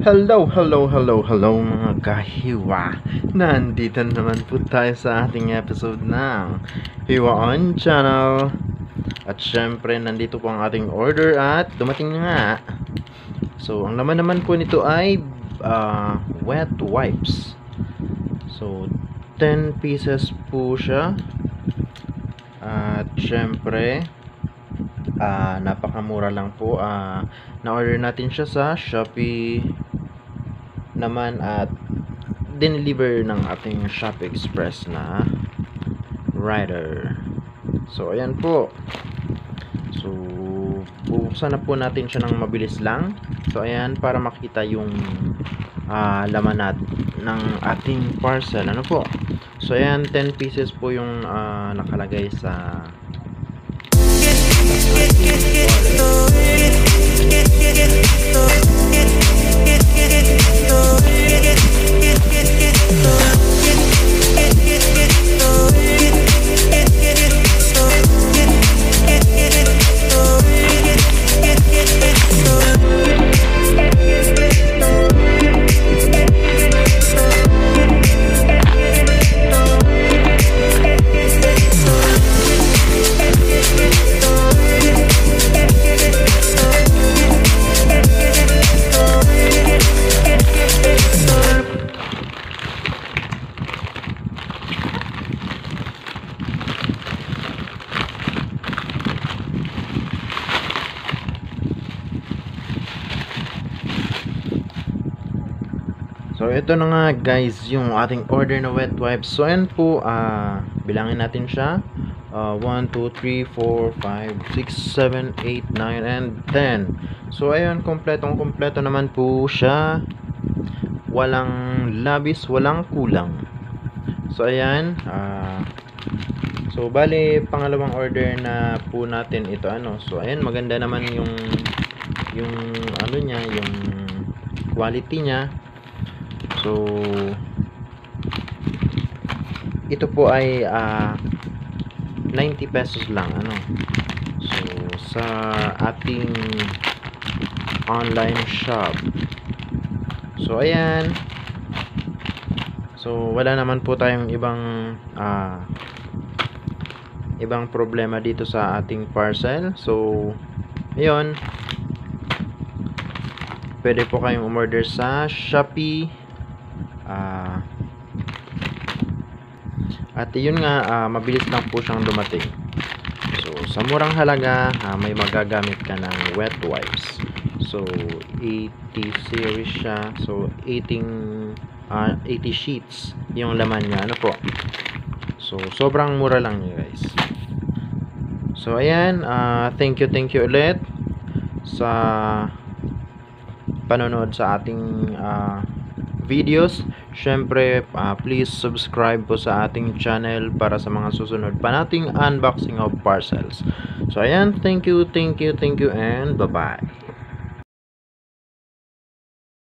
Hello mga kahiwa. Nandito naman po tayo sa ating episode ng Hiwa On Channel. At syempre nandito po ang ating order at dumating na nga. So ang laman naman po nito ay wet wipes. So 10 pieces po siya. At syempre napakamura lang po. Na-order natin siya sa Shopee naman at dineliver ng ating Shopee Express na rider. So ayan po. So bubuksan na po natin siya ng mabilis lang. So ayan, para makita yung laman ng ating parcel. Ano po? So ayan, 10 pieces po yung nakalagay sa So ito na nga guys yung ating order na wet wipes. So ayan po, bilangin natin siya. 1, 2, 3, 4, 5, 6, 7, 8, 9, and 10. So ayun, kompleto naman po siya. Walang labis, walang kulang. So ayan, so bali pangalawang order na po natin ito So ayan, maganda naman yung ano niya, yung quality niya. So ito po ay 90 pesos lang So sa ating online shop. So ayan. So wala naman po tayong ibang problema dito sa ating parcel. So ayun, pwede po kayong umorder sa Shopee. At yun nga, mabilis lang po siyang dumating. So sa murang halaga, may magagamit ka ng wet wipes. So 80 series siya. So 80 sheets yung laman niya. Po? So sobrang mura lang niya guys. So ayan, thank you ulit sa panonood sa ating videos. Syempre, please subscribe po sa ating channel para sa mga susunod pa nating unboxing of parcels. So ayan, thank you and bye bye.